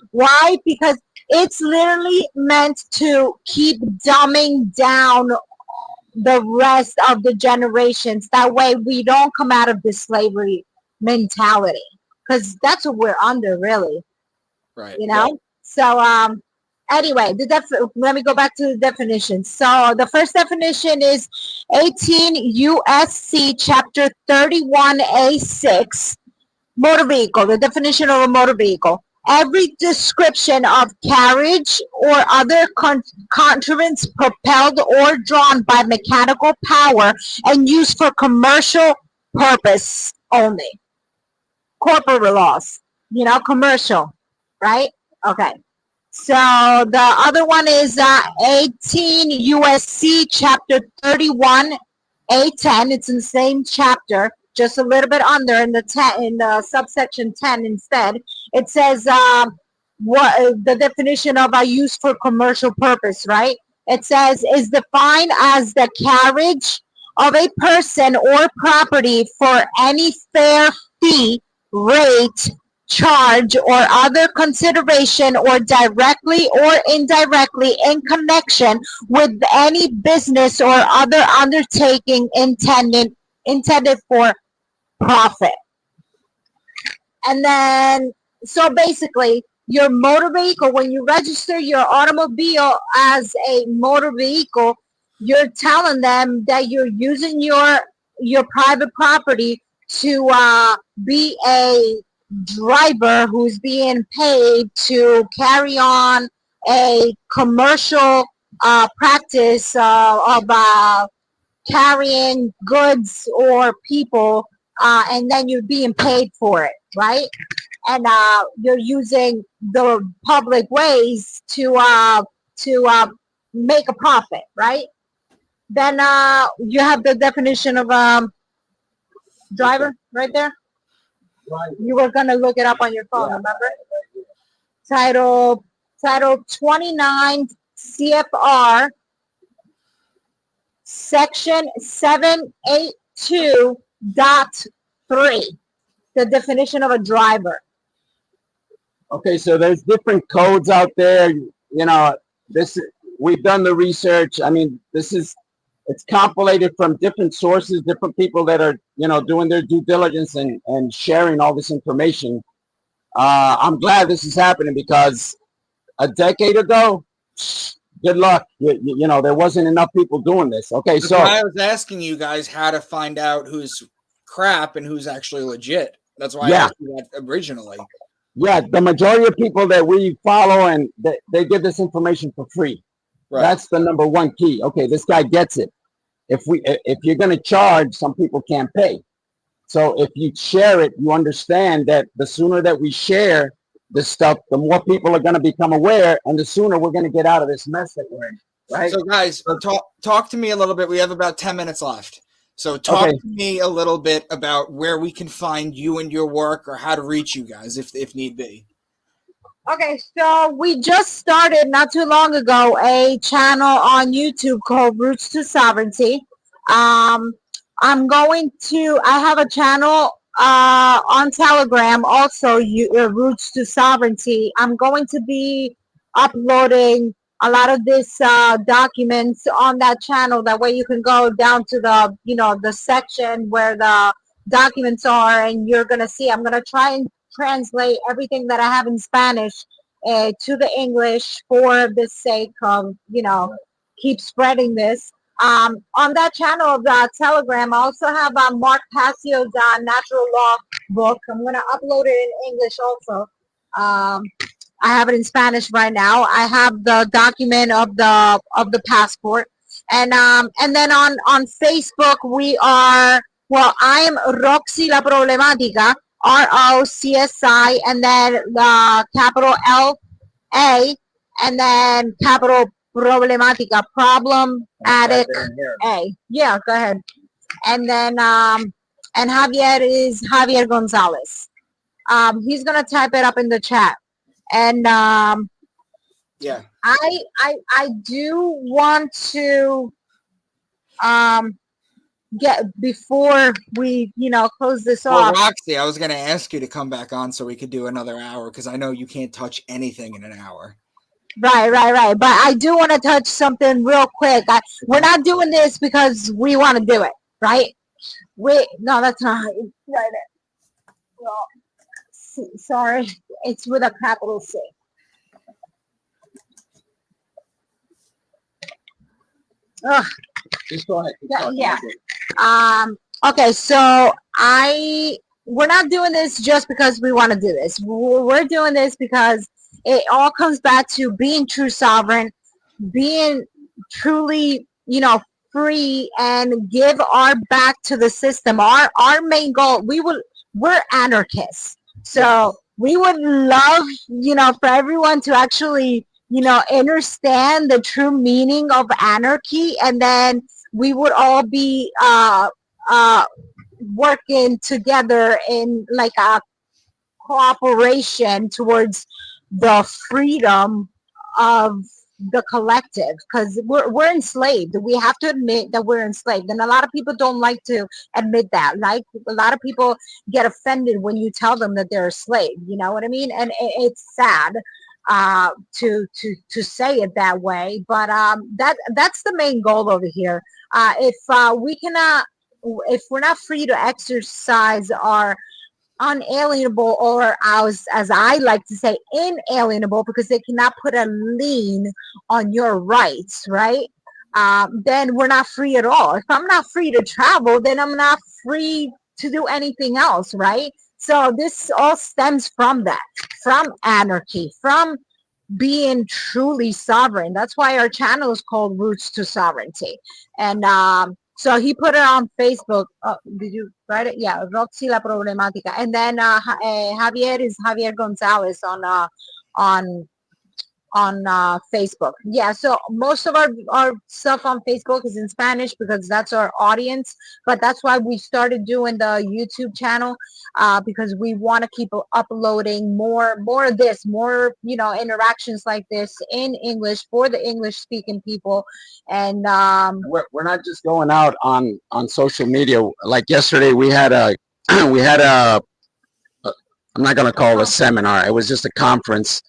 Why? Because it's literally meant to keep dumbing down the rest of the generations. That way we don't come out of this slavery mentality. Because that's what we're under, really. Right. So, anyway, let me go back to the definition. So the first definition is 18 USC chapter 31A6, motor vehicle. The definition of a motor vehicle: every description of carriage or other contrivance propelled or drawn by mechanical power and used for commercial purpose only. Corporate laws, commercial, right? Okay. So the other one is 18 USC chapter 31 A10. It's in the same chapter, just a little bit under in the subsection 10 instead. It says what the definition of a use for commercial purpose, right? It says is defined as the carriage of a person or property for any fair fee, rate, charge, or other consideration, or directly or indirectly in connection with any business or other undertaking intended for profit. And then, so basically, your motor vehicle, when you register your automobile as a motor vehicle, you're telling them that you're using your private property to be a driver who's being paid to carry on a commercial practice of carrying goods or people, and then you're being paid for it, right? And you're using the public ways to make a profit, right? Then you have the definition of driver right there. You were gonna look it up on your phone, remember? Title 29 CFR Section 782.3, the definition of a driver. Okay, so there's different codes out there. This we've done the research. I mean, it's compilated from different sources, different people that are doing their due diligence and sharing all this information. I'm glad this is happening because a decade ago, good luck. There wasn't enough people doing this. Okay, That's why I was asking you guys how to find out who's crap and who's actually legit. That's why I asked you that originally. Yeah, the majority of people that we follow and they give this information for free. Right. That's the number one key. Okay, this guy gets it. If you're going to charge, some people can't pay. So if you share it, you understand that the sooner that we share this stuff, the more people are going to become aware, and the sooner we're going to get out of this mess that we're in. Right. So guys, talk to me a little bit. We have about 10 minutes left. So talk to me a little bit about where we can find you and your work, or how to reach you guys if need be. Okay, so we just started not too long ago a channel on YouTube called Roots to Sovereignty. I have a channel on Telegram also, Roots to Sovereignty. I'm going to be uploading a lot of this documents on that channel. That way you can go down to the section where the documents are, and you're going to see. I'm going to try and translate everything that I have in Spanish to the English for the sake of, keep spreading this. On that channel of the Telegram, I also have Mark Passio's Natural Law book. I'm going to upload it in English also. I have it in Spanish right now. I have the document of the passport. And then on Facebook, I am Roxy La Problemática, ROCSI, and then the capital LA, and then capital Problemática, problem addict A. Yeah, go ahead. And then and Javier is Javier Gonzalez. He's gonna type it up in the chat. And yeah, I do want to get, before we close this off. Roxy, I was going to ask you to come back on so we could do another hour, because I know you can't touch anything in an hour. Right. But I do want to touch something real quick. We're not doing this because we want to do it, right? No, that's not right. Well, sorry, it's with a capital C. Ugh. Just go ahead. Yeah. Okay, so we're not doing this just because we want to do this. We're doing this because it all comes back to being true sovereign, being truly, free, and give our back to the system. Our main goal, we're anarchists. So we would love, for everyone to actually, understand the true meaning of anarchy, and then we would all be working together in like a cooperation towards the freedom of the collective, because we're enslaved. We have to admit that we're enslaved, and a lot of people don't like to admit that. Like, a lot of people get offended when you tell them that they're a slave. You know what I mean? And it's sad to say it that way, but that's the main goal over here. If we're not free to exercise our unalienable, or as I like to say, inalienable, because they cannot put a lien on your rights, right? Then we're not free at all. If I'm not free to travel, then I'm not free to do anything else, right? So this all stems from that, from anarchy, from being truly sovereign. That's why our channel is called Roots to Sovereignty. And so he put it on Facebook. Did you write it? Yeah, Roxy La Problemática. And then Javier is Javier Gonzalez on Facebook. Yeah, so most of our stuff on Facebook is in Spanish because that's our audience. But that's why we started doing the YouTube channel, because we want to keep uploading more of this, more interactions like this in English for the English speaking people. And We're not just going out on social media. Like yesterday, we had a we had I'm not going to call it a seminar. It was just a conference.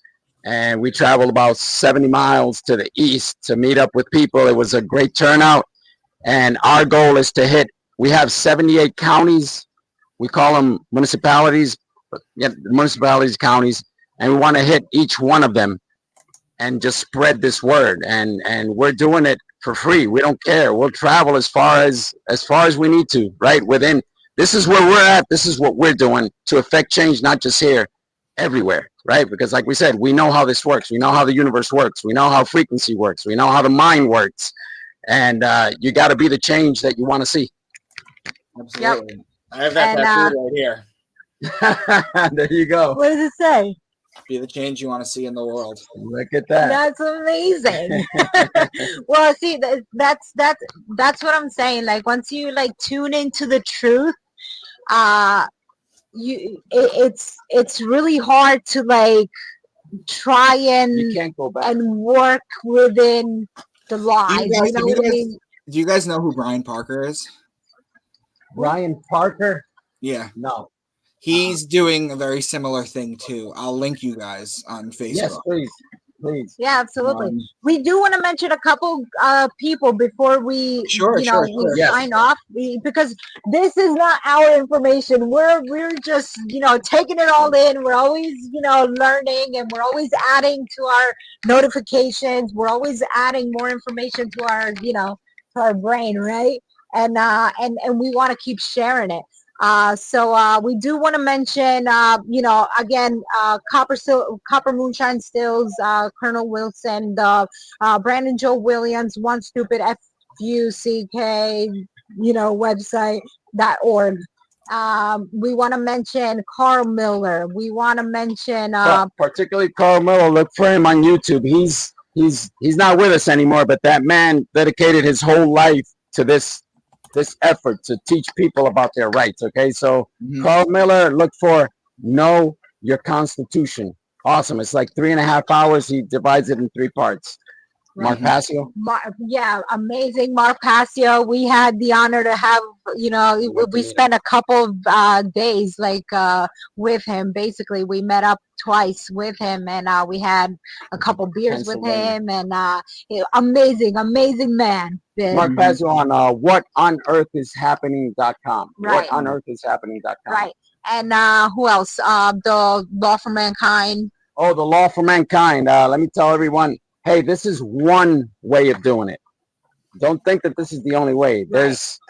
And we traveled about 70 miles to the east to meet up with people. It was a great turnout. And our goal is to hit, we have 78 counties. We call them municipalities, but yeah, municipalities, counties. And we want to hit each one of them and just spread this word. And we're doing it for free. We don't care. We'll travel as far as we need to, right? Within, this is where we're at. This is what we're doing to affect change, not just here, everywhere, right? Because like we said, we know how this works. We know how the universe works. We know how frequency works. We know how the mind works. And you got to be the change that you want to see. Absolutely. Yep. I have that tattooed right here. There you go. What does it say? Be the change you want to see in the world. Look at that. That's amazing. Well, see, that's what I'm saying. Like once you like tune into the truth, it's really hard to like try and you can't go back and work within the lies. Do you guys know who Brian Parker is? Brian Parker? Yeah. No. He's doing a very similar thing too. I'll link you guys on Facebook. Yes, please. Please. Yeah, absolutely. We do want to mention a couple people before we sign off, because this is not our information. We're just taking it all in. We're always learning, and we're always adding to our notifications. We're always adding more information to our to our brain, right? And we want to keep sharing it. So we do want to mention, again, Copper Moonshine Stills, Colonel Wilson, the Brandon Joe Williams, One Stupid FUCK, website.org. We want to mention Carl Miller. We want to mention particularly Carl Miller. Look for him on YouTube. He's not with us anymore, but that man dedicated his whole life to this effort to teach people about their rights. Okay, so Carl Miller, look for Know Your Constitution. Awesome. It's like 3.5 hours. He divides it in 3 parts. Mark Passio. Yeah, amazing. Mark Passio. We had the honor to have, we spent a couple of days with him. Basically, we met up twice with him, and we had a couple beers with him, and amazing man. Mark Passio on whatonearthishappening.com. Right. Whatonearthishappening.com. Right. And who else? The Law for Mankind. Oh, the Law for Mankind. Let me tell everyone, hey, this is one way of doing it. Don't think that this is the only way. There's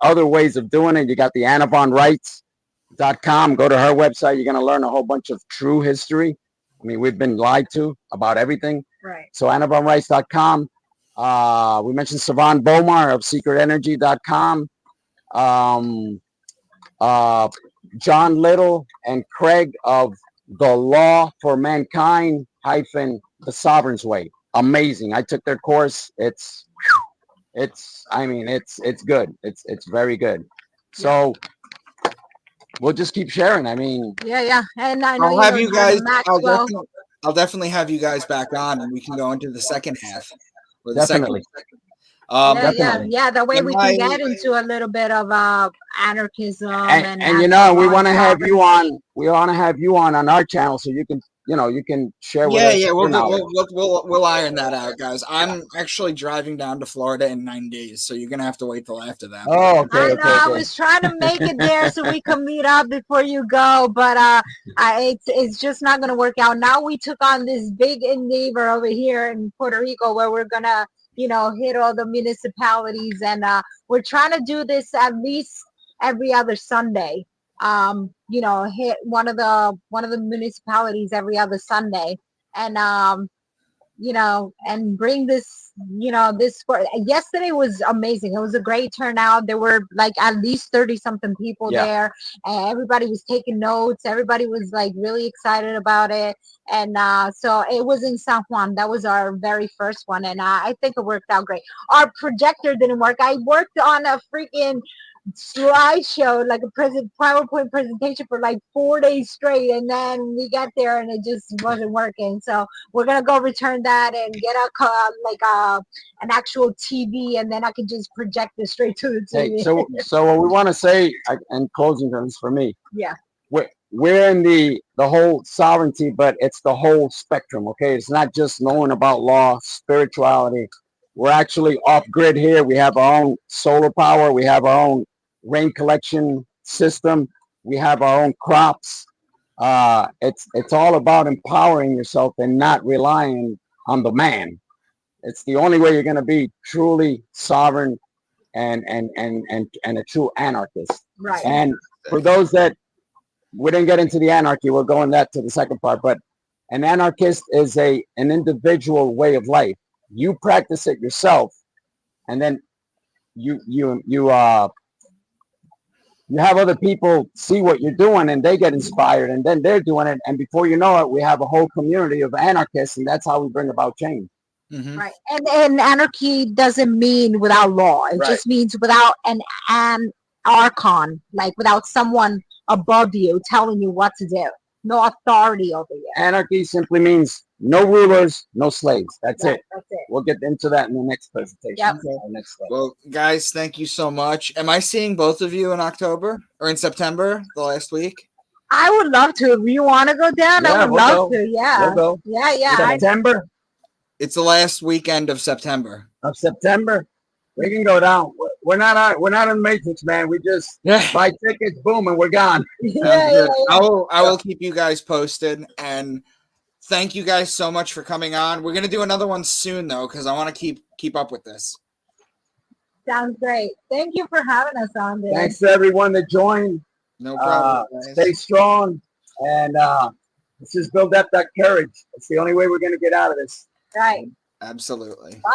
other ways of doing it. You got the AnnavonRights.com. Go to her website. You're going to learn a whole bunch of true history. I mean, we've been lied to about everything. Right. So AnnavonRights.com. We mentioned Savan Bomar of SecretEnergy.com. John Little and Craig of The Law for Mankind -The Sovereign's Way. Amazing. I took their course. It's good. It's very good. So we'll just keep sharing. I mean, yeah. And I know I'll have you guys. I'll definitely have you guys back on, and we can go into the second half. Definitely. Yeah. That way we can get into a little bit of anarchism and we want to have you on. We want to have you on our channel so you can share with us. Yeah. We'll iron that out, guys. I'm actually driving down to Florida in 9 days, so you're gonna have to wait till after that. Oh, okay. I was trying to make it there so we can meet up before you go, but it's just not gonna work out. Now we took on this big endeavor over here in Puerto Rico where we're gonna hit all the municipalities, and we're trying to do this at least every other Sunday. Hit one of the municipalities every other Sunday, and you know, and bring this, you know, this sport. Yesterday was amazing. It was a great turnout. There were like at least 30 something people there, and everybody was taking notes. Everybody was like really excited about it. And so it was in San Juan. That was our very first one, and I think it worked out great. Our projector didn't work. I worked on a freaking slideshow, like a PowerPoint presentation for like 4 days straight, and then we got there and it just wasn't working. So we're gonna go return that and get an actual TV, and then I can just project it straight to the TV. Hey, so what we want to say, and closing terms for me, yeah, we're in the whole sovereignty, but it's the whole spectrum. Okay, it's not just knowing about law, spirituality. We're actually off grid here. We have our own solar power. We have our own rain collection system. We have our own crops. It's all about empowering yourself and not relying on the man. It's the only way you're going to be truly sovereign and a true anarchist. right. And for those that we didn't get into the anarchy, we'll go in that to the second part. But an anarchist is an individual way of life. You practice it yourself, and then you have other people see what you're doing, and they get inspired, and then they're doing it, and before you know it, we have a whole community of anarchists, and that's how we bring about change. Mm-hmm. Right. And anarchy doesn't mean without law. It just means without an archon, like without someone above you telling you what to do. No authority over you. Anarchy simply means no rulers, no slaves. That's it. That's it. We'll get into that in the next presentation. Yep. Well, guys, thank you so much. Am I seeing both of you in October or in September, the last week? I would love to. If you want to go down, I would love to. Yeah. We'll go. Yeah. September? It's the last weekend of September. Of September? We can go down. We're not in Matrix, man. We just buy tickets, boom, and we're gone. Yeah. I will keep you guys posted, and thank you guys so much for coming on. We're gonna do another one soon though, because I want to keep up with this. Sounds great. Thank you for having us on there. Thanks to everyone that joined. No problem. Stay strong, and let's just build up that courage. It's the only way we're gonna get out of this. Right. Absolutely. Bye.